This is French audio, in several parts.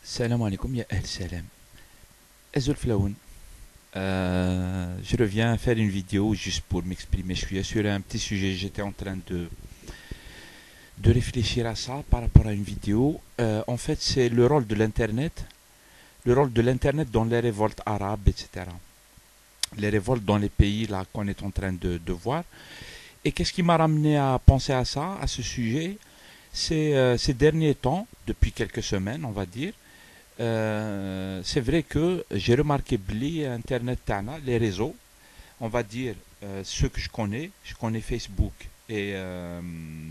Salam alaikum, ya Ahl Salam. Azul Flaoun. Je reviens faire une vidéo juste pour m'exprimer. Je suis sur un petit sujet. J'étais en train de réfléchir à ça par rapport à une vidéo. En fait, c'est le rôle de l'Internet. Le rôle de l'Internet dans les révoltes arabes, etc. Les révoltes dans les pays là qu'on est en train de voir. Et qu'est-ce qui m'a ramené à penser à ça, à ce sujet? C'est ces derniers temps, depuis quelques semaines, on va dire. C'est vrai que j'ai remarqué bli Internet tana, les réseaux, on va dire ceux que je connais Facebook et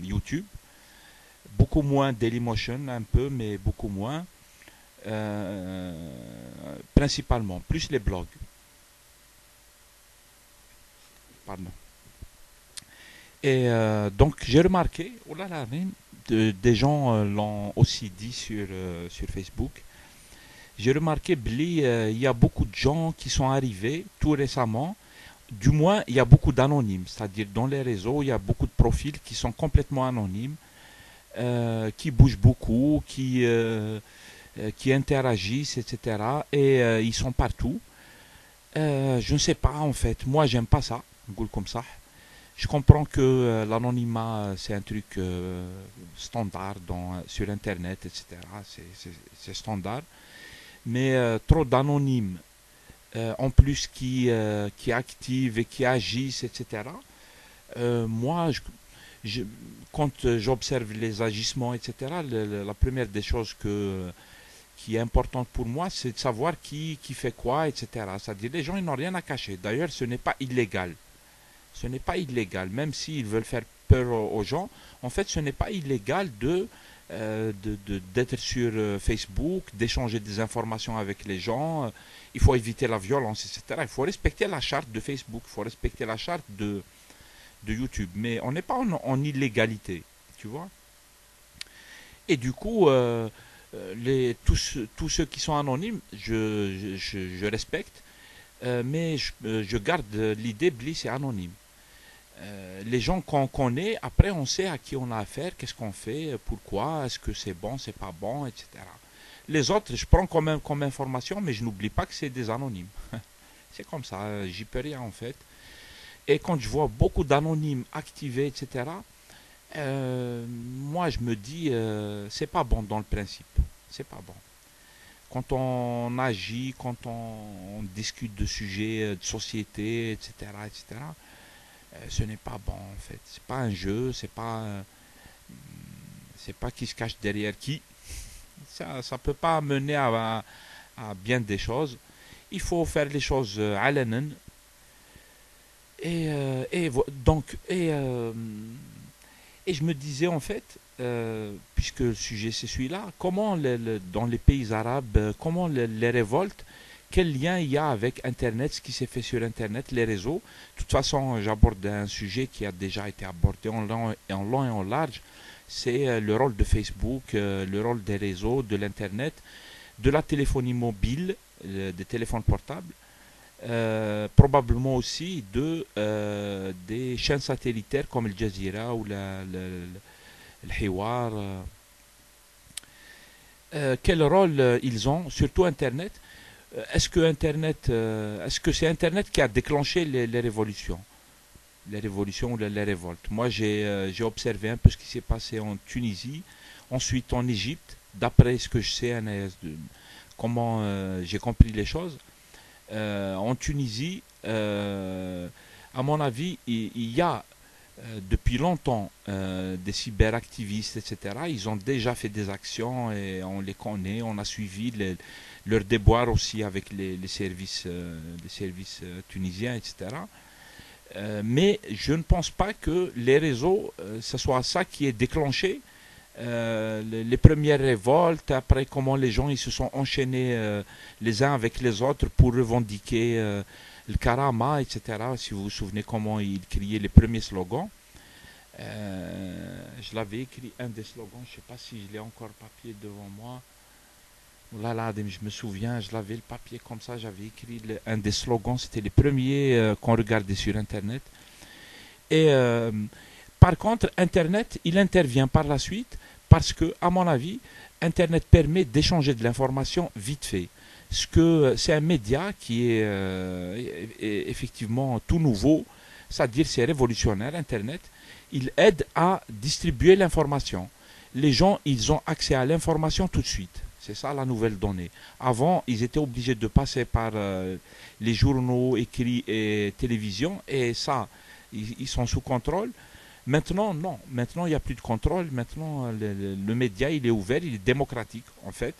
YouTube, beaucoup moins Dailymotion un peu, mais beaucoup moins, principalement, plus les blogs, pardon. Et donc j'ai remarqué, oh là là, des gens l'ont aussi dit sur Facebook. J'ai remarqué, Bli, il y a beaucoup de gens qui sont arrivés tout récemment. Du moins, il y a beaucoup d'anonymes. C'est-à-dire, dans les réseaux, il y a beaucoup de profils qui sont complètement anonymes, qui bougent beaucoup, qui interagissent, etc. Et ils sont partout. Je ne sais pas, en fait. Moi, j'aime pas ça, goul comme ça. Je comprends que l'anonymat, c'est un truc standard sur Internet, etc. C'est standard. Mais trop d'anonymes, en plus qui activent et qui agissent, etc. Moi, je- quand j'observe les agissements, etc., la première des choses qui est importante pour moi, c'est de savoir qui fait quoi, etc. C'est-à-dire les gens, ils n'ont rien à cacher. D'ailleurs, ce n'est pas illégal. Ce n'est pas illégal, même s'ils veulent faire peur aux gens. En fait, ce n'est pas illégal d'être sur Facebook, d'échanger des informations avec les gens. Il faut éviter la violence, etc. Il faut respecter la charte de Facebook, il faut respecter la charte de YouTube. Mais on n'est pas en illégalité, tu vois. Et du coup, tous ceux qui sont anonymes, je respecte, mais je garde l'idée, Bliss c'est anonyme. Les gens qu'on connaît, après on sait à qui on a affaire, qu'est-ce qu'on fait, pourquoi, est-ce que c'est bon, c'est pas bon, etc. Les autres, je prends quand même comme information, mais je n'oublie pas que c'est des anonymes. C'est comme ça, j'y peux rien en fait. Et quand je vois beaucoup d'anonymes activés, etc., moi je me dis, c'est pas bon dans le principe. C'est pas bon. Quand on agit, quand on discute de sujets de société, etc., etc., ce n'est pas bon en fait. C'est pas un jeu, c'est pas qui se cache derrière qui. Ça peut pas mener à bien des choses. Il faut faire les choses alanen. Et je me disais en fait, puisque le sujet c'est celui-là, comment dans les pays arabes, comment les révoltes, quel lien il y a avec Internet, ce qui s'est fait sur Internet, les réseaux. De toute façon, j'aborde un sujet qui a déjà été abordé en long et en large. C'est le rôle de Facebook, le rôle des réseaux, de l'Internet, de la téléphonie mobile, des téléphones portables, probablement aussi des chaînes satellitaires comme le Jazeera ou le Hiwar. Quel rôle ils ont, surtout Internet? Est-ce que c'est Internet qui a déclenché les révolutions ou les révoltes? Moi, j'ai observé un peu ce qui s'est passé en Tunisie, ensuite en Égypte, d'après ce que je sais, comment j'ai compris les choses. En Tunisie, à mon avis, il y a depuis longtemps des cyberactivistes, etc. Ils ont déjà fait des actions et on les connaît, on a suivi leurs déboires aussi avec les services tunisiens, etc. Mais je ne pense pas que les réseaux, ce soit ça qui est déclenché les premières révoltes, après comment les gens ils se sont enchaînés les uns avec les autres pour revendiquer le karama, etc. Si vous vous souvenez comment ils criaient les premiers slogans. Je l'avais écrit un des slogans, je ne sais pas si je l'ai encore papier devant moi. Oh là là, je me souviens, je l'avais le papier comme ça, j'avais écrit un des slogans, c'était les premiers qu'on regardait sur Internet. Et par contre, Internet, il intervient par la suite parce que, à mon avis, Internet permet d'échanger de l'information vite fait. C'est un média qui est, effectivement tout nouveau, c'est-à-dire c'est révolutionnaire. Internet, il aide à distribuer l'information. Les gens, ils ont accès à l'information tout de suite. C'est ça la nouvelle donnée. Avant, ils étaient obligés de passer par les journaux écrits et télévision, et ça, ils sont sous contrôle. Maintenant, non. Maintenant, il n'y a plus de contrôle. Maintenant, le média, il est ouvert, il est démocratique, en fait.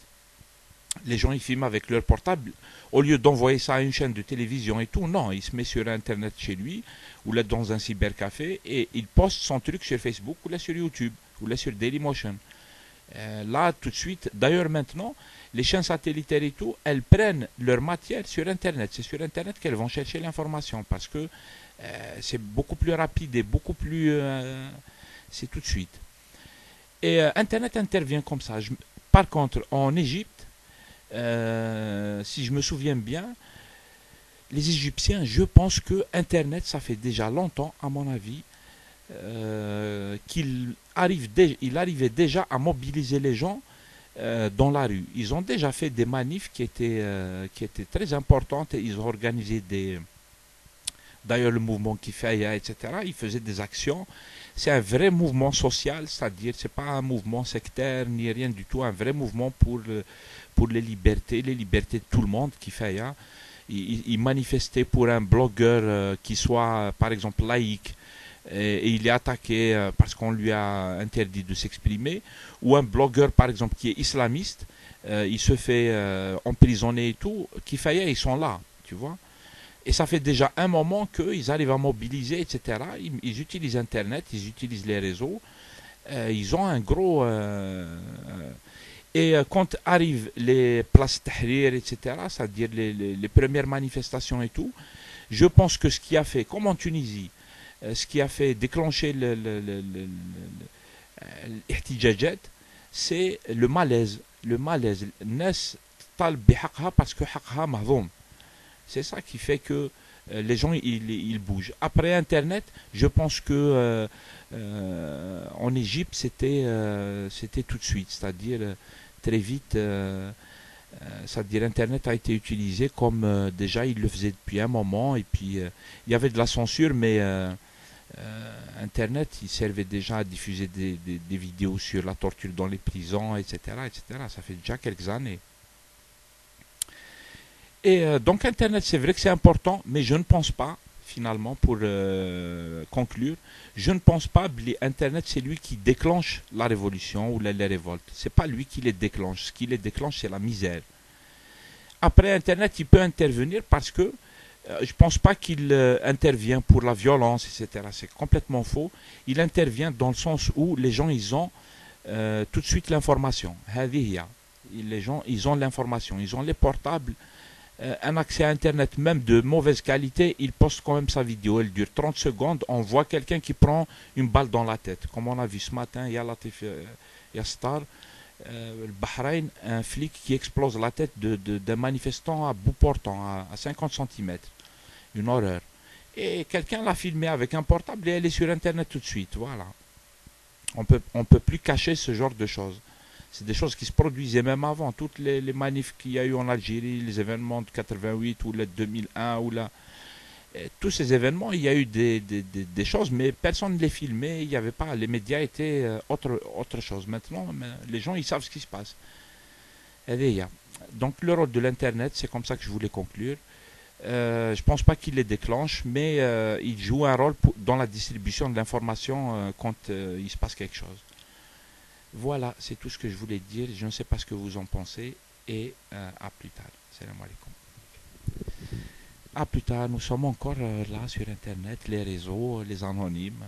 Les gens, ils filment avec leur portable. Au lieu d'envoyer ça à une chaîne de télévision et tout, non, il se met sur Internet chez lui, ou là dans un cybercafé, et il poste son truc sur Facebook, ou là sur YouTube, ou là sur Dailymotion. Là, tout de suite, d'ailleurs maintenant, les chaînes satellitaires et tout, elles prennent leur matière sur Internet. C'est sur Internet qu'elles vont chercher l'information, parce que c'est beaucoup plus rapide et beaucoup plus... c'est tout de suite. Et Internet intervient comme ça. Par contre, en Égypte, si je me souviens bien, les Égyptiens, je pense que Internet, ça fait déjà longtemps, à mon avis, il arrivait déjà à mobiliser les gens dans la rue. Ils ont déjà fait des manifs qui étaient très importantes, et ils ont organisé des... D'ailleurs, le mouvement Kifaya, etc., ils faisaient des actions. C'est un vrai mouvement social, c'est-à-dire c'est pas un mouvement sectaire ni rien du tout, un vrai mouvement pour les libertés de tout le monde, Kifaya. Il manifestait pour un blogueur qui soit, par exemple, laïque, et il est attaqué parce qu'on lui a interdit de s'exprimer, ou un blogueur, par exemple, qui est islamiste, il se fait emprisonner et tout. Kifaya, ils sont là, tu vois. Et ça fait déjà un moment qu'ils arrivent à mobiliser, etc. Ils utilisent Internet, ils utilisent les réseaux. Ils ont un gros... et quand arrivent les places Tahrir, etc., c'est-à-dire les premières manifestations et tout, je pense que ce qui a fait, comme en Tunisie, ce qui a fait déclencher l'ihtijajet, c'est le malaise. Le malaise. Nas talb bihaqha parce que haqha mahdoum. C'est ça qui fait que les gens ils bougent. Après Internet, je pense que en Égypte c'était tout de suite, c'est-à-dire très vite. C'est-à-dire Internet a été utilisé comme déjà il le faisait depuis un moment, et puis il y avait de la censure, mais Internet il servait déjà à diffuser des vidéos sur la torture dans les prisons, etc., etc. Ça fait déjà quelques années. Et donc Internet, c'est vrai que c'est important, mais je ne pense pas, finalement, pour conclure, je ne pense pas que Internet, c'est lui qui déclenche la révolution ou les révoltes. C'est pas lui qui les déclenche. Ce qui les déclenche, c'est la misère. Après, Internet, il peut intervenir parce que je pense pas qu'il intervient pour la violence, etc. C'est complètement faux. Il intervient dans le sens où les gens, ils ont tout de suite l'information. Les gens, ils ont l'information. Ils ont les portables, un accès à Internet même de mauvaise qualité, il poste quand même sa vidéo. Elle dure 30 secondes. On voit quelqu'un qui prend une balle dans la tête. Comme on a vu ce matin, il y a Latif Yastar, le Bahreïn, un flic qui explose la tête d'un manifestant à bout portant, à 50 cm. Une horreur. Et quelqu'un l'a filmé avec un portable et elle est sur Internet tout de suite. Voilà. On peut plus cacher ce genre de choses. C'est des choses qui se produisaient même avant. Toutes les manifs qu'il y a eu en Algérie, les événements de 88 ou le 2001, tous ces événements, il y a eu des choses, mais personne ne les filmait. Il y avait pas, les médias étaient autre chose. Maintenant, les gens, ils savent ce qui se passe. Donc le rôle de l'Internet, c'est comme ça que je voulais conclure. Je ne pense pas qu'il les déclenche, mais il joue un rôle dans la distribution de l'information quand il se passe quelque chose. Voilà, c'est tout ce que je voulais dire. Je ne sais pas ce que vous en pensez, et à plus tard. Salam alaikum. À plus tard, nous sommes encore là sur Internet, les réseaux, les anonymes.